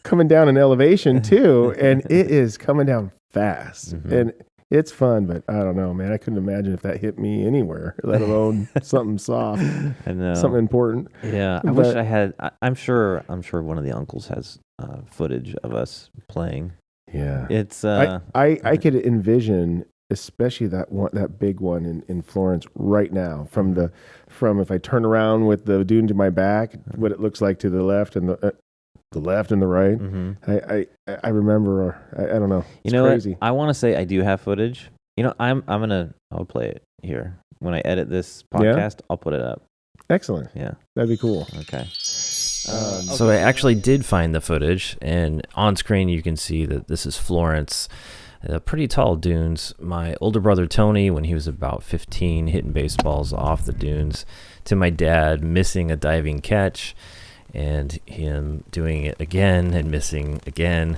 coming down an elevation too, and it is coming down fast.
Mm-hmm.
And it's fun, but I don't know, man. I couldn't imagine if that hit me anywhere, let alone something soft,
I know.
something important.
Yeah, I wish I had. I'm sure one of the uncles has footage of us playing.
Yeah,
It's
I could envision, especially that big one in Florence right now, from if I turn around with the dune to my back, what it looks like to the left and the left and the right.
Mhm.
I remember. I don't know. It's
crazy.
crazy.
I want to say I do have footage. I'll play it here when I edit this podcast. I'll put it up.
Excellent.
Yeah.
That'd be cool.
Okay.
So I actually did find the footage, and on screen you can see that this is Florence. Pretty tall dunes. My older brother Tony, when he was about 15, hitting baseballs off the dunes, to my dad missing a diving catch, and him doing it again and missing again.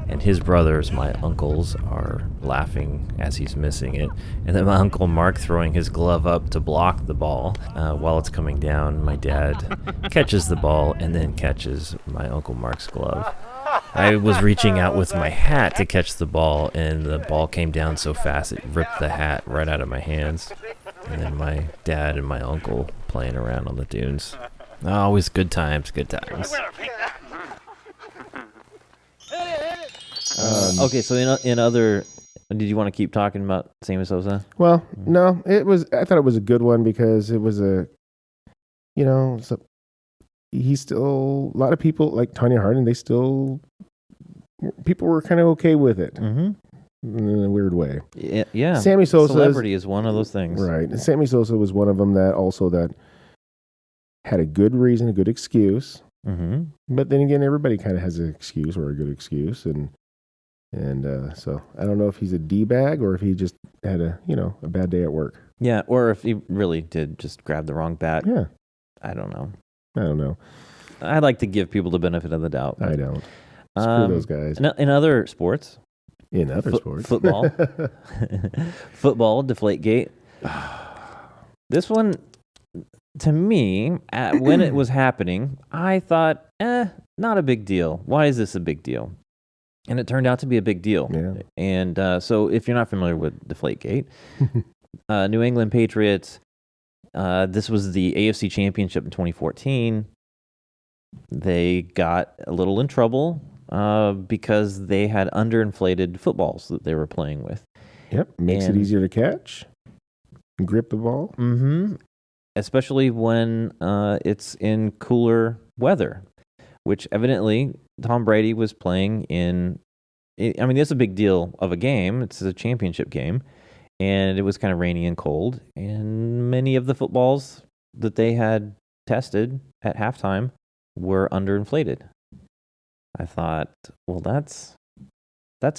And his brothers, my uncles, are laughing as he's missing it. And then my Uncle Mark throwing his glove up to block the ball while it's coming down. My dad catches the ball and then catches my Uncle Mark's glove. I was reaching out with my hat to catch the ball, and the ball came down so fast it ripped the hat right out of my hands. And then my dad and my uncle playing around on the dunes. Always good times, good times.
Okay, so in other, did you want to keep talking about Sammy Sosa?
Well, no, I thought it was a good one because it was he's still, a lot of people like Tanya Harding, people were kind of okay with it in a weird way.
Yeah.
Sammy Sosa
celebrity is one of those things.
Right. And Sammy Sosa was one of them that had a good reason, a good excuse.
Mm-hmm.
But then again, everybody kind of has an excuse or a good excuse. And so I don't know if he's a D-bag or if he just had a bad day at work.
Yeah, or if he really did just grab the wrong bat.
Yeah.
I don't know.
I
I like to give people the benefit of the doubt.
don't. Screw those guys.
In other sports.
In other sports.
Football. Football, Deflategate. This one, to me, when it was happening, I thought, not a big deal. Why is this a big deal? And it turned out to be a big deal.
Yeah.
And so if you're not familiar with Deflategate, New England Patriots, this was the AFC Championship in 2014. They got a little in trouble because they had underinflated footballs that they were playing with.
Yep. Makes it easier to catch, grip the ball.
Mm-hmm. especially when it's in cooler weather, which evidently Tom Brady was playing in. I mean, it's a big deal of a game. It's a championship game, and it was kind of rainy and cold. And many of the footballs that they had tested at halftime were underinflated. I thought, well, that's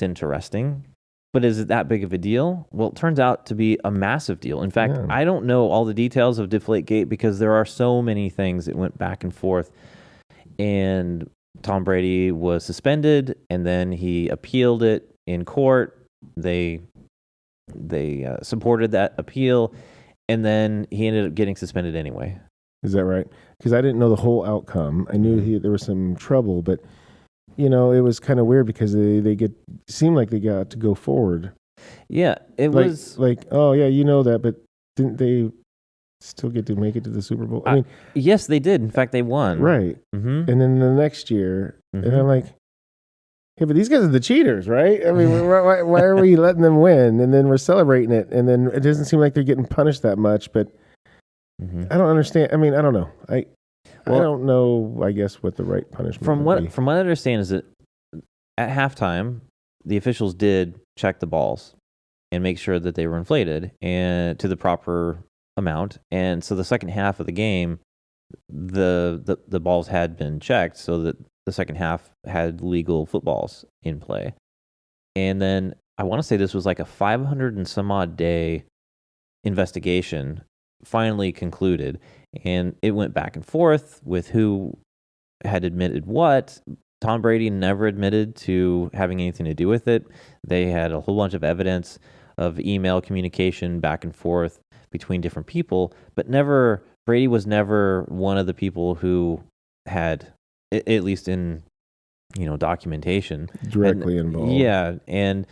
interesting. But is it that big of a deal? Well, it turns out to be a massive deal. In fact, I don't know all the details of Deflategate because there are so many things that went back and forth. And Tom Brady was suspended, and then he appealed it in court. They supported that appeal, and then he ended up getting suspended anyway.
Is that right? Because I didn't know the whole outcome. I knew there was some trouble, but it was kind of weird because they seemed like they got to go forward.
Yeah, it was
like, oh yeah, that, but didn't they still get to make it to the Super Bowl? I mean,
yes, they did. In fact, they won.
Right.
Mm-hmm.
And then the next year, and I'm like, hey, but these guys are the cheaters, right? I mean, why are we letting them win? And then we're celebrating it, and then it doesn't seem like they're getting punished that much. But I don't understand. I mean, I don't know. I don't know. I guess what the right punishment would be.
From what I understand is that at halftime, the officials did check the balls and make sure that they were inflated and to the proper amount. And so the second half of the game, the balls had been checked so that the second half had legal footballs in play. And then I want to say this was like a 500 and some odd day investigation finally concluded. And it went back and forth with who had admitted what. Tom Brady never admitted to having anything to do with it. They had a whole bunch of evidence of email communication back and forth between different people, but Brady was never one of the people who had, at least in, documentation,
directly involved.
Yeah. And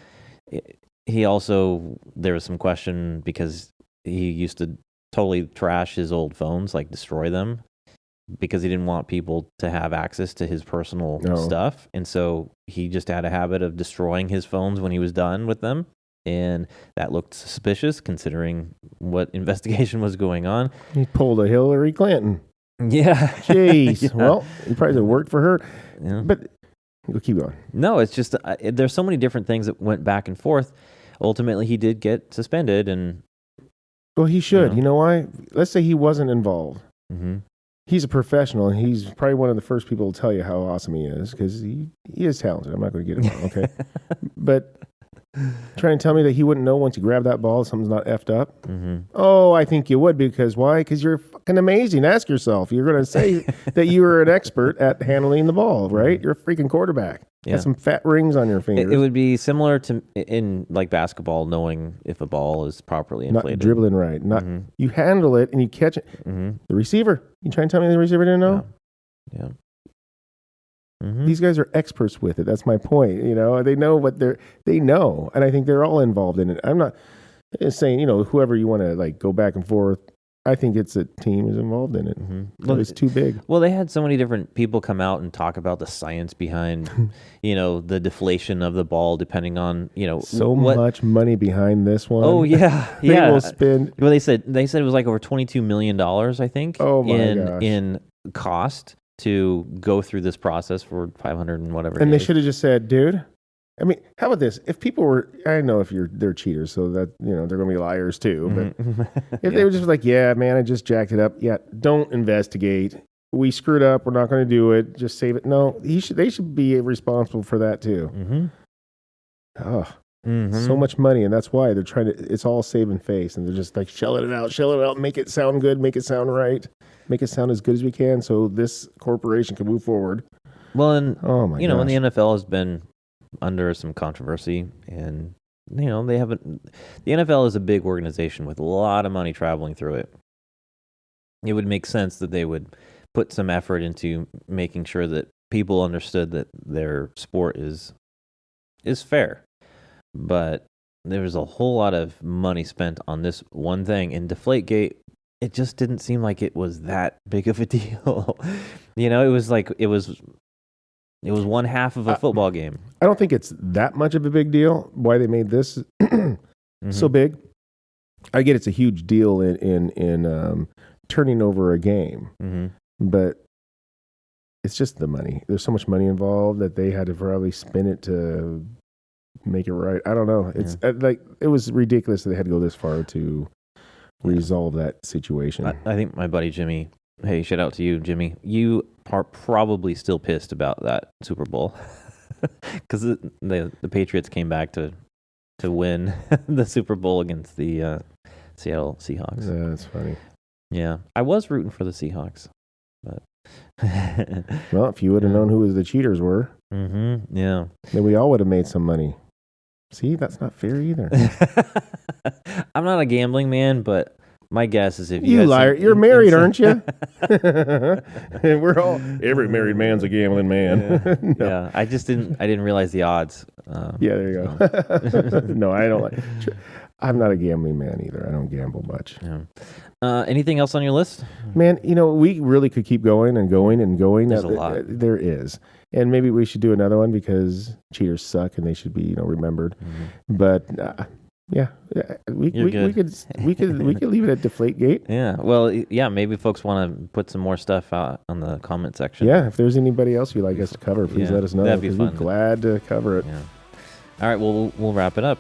he also, there was some question because he used to totally trash his old phones, like destroy them, because he didn't want people to have access to his personal stuff. And so he just had a habit of destroying his phones when he was done with them. And that looked suspicious considering what investigation was going on.
He pulled a Hillary Clinton.
Yeah.
Jeez.
Yeah.
Well, he probably worked for her.
Yeah.
But we'll keep going.
No, it's just there's so many different things that went back and forth. Ultimately, he did get suspended. And
well, he should. You know why? Let's say he wasn't involved.
Mm-hmm.
He's a professional, and he's probably one of the first people to tell you how awesome he is because he is talented. I'm not going to get him wrong, okay? But trying to tell me that he wouldn't know once you grab that ball something's not effed up?
Mm-hmm.
Oh, I think you would. Because why? Because you're fucking amazing. Ask yourself. You're going to say that you are an expert at handling the ball, right? You're a freaking quarterback.
Yeah.
Got some fat rings on your fingers.
It would be similar to in like basketball, knowing if a ball is properly inflated.
Not dribbling right. You handle it and you catch it.
Mm-hmm.
The receiver. You trying to tell me the receiver didn't know?
Yeah. Mm-hmm.
These guys are experts with it. That's my point. They know what they know, and I think they're all involved in it. I'm not saying whoever you want to like go back and forth. I think it's a team is involved in it.
Mm-hmm.
Well, it's too big.
Well, they had so many different people come out and talk about the science behind, the deflation of the ball, depending on,
so much money behind this one.
Oh yeah,
they will spend.
Well, they said it was like over $22 million, I think.
Oh my gosh.
In cost to go through this process for 500 and whatever.
And they should have just said, dude. I mean, how about this? If people were, I know they're cheaters, so that, they're going to be liars too. But if they were just like, yeah, man, I just jacked it up. Yeah, don't investigate. We screwed up. We're not going to do it. Just save it. No, they should be responsible for that too.
Mm-hmm.
Oh, so much money. And that's why they're trying to, it's all saving face. And they're just like, shell it out, make it sound good, make it sound right, make it sound as good as we can so this corporation can move forward.
Well, and,
oh my gosh.
when the NFL has been under some controversy, and they haven't. The NFL is a big organization with a lot of money traveling through it. It would make sense that they would put some effort into making sure that people understood that their sport is fair. But there was a whole lot of money spent on this one thing, and Deflategate. It just didn't seem like it was that big of a deal. It was one half of a football game.
I don't think it's that much of a big deal. Why they made this so big? I get it's a huge deal in turning over a game,
Mm-hmm.
but it's just the money. There's so much money involved that they had to probably spin it to make it right. I don't know. It's like it was ridiculous that they had to go this far to resolve that situation.
I think my buddy Jimmy. Hey, shout out to you, Jimmy. You are probably still pissed about that Super Bowl because the Patriots came back to win the Super Bowl against the Seattle Seahawks.
Yeah, that's funny.
Yeah, I was rooting for the Seahawks, but
Well, if you would have known who the cheaters were,
yeah,
then we all would have made some money. See, that's not fair either.
I'm not a gambling man, but my guess is if you
You
had
liar.
some
You're married, aren't you? And we're all, every married man's a gambling man. No.
Yeah, I didn't realize the odds.
Yeah, there you go. No, I don't like. I'm not a gambling man either. I don't gamble much.
Yeah. Anything else on your list?
Man, we really could keep going and going and going.
There's a lot.
There is. And maybe we should do another one because cheaters suck and they should be, remembered.
Mm-hmm.
But yeah, we could leave it at Deflategate.
Yeah. Well, yeah. Maybe folks want to put some more stuff out on the comment section.
Yeah. If there's anybody else you'd like us to cover, please let us know.
That'd be
'cause
fun.
We're glad to cover it.
Yeah. All right. Well, we'll wrap it up.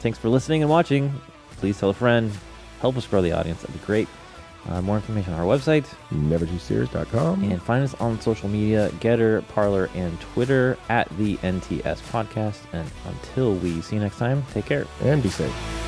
Thanks for listening and watching. Please tell a friend. Help us grow the audience. That'd be great. More information on our website.
NeverTooSerious.com.
And find us on social media, Gettr, Parler, and Twitter at the NTS Podcast. And until we see you next time, take care.
And be safe.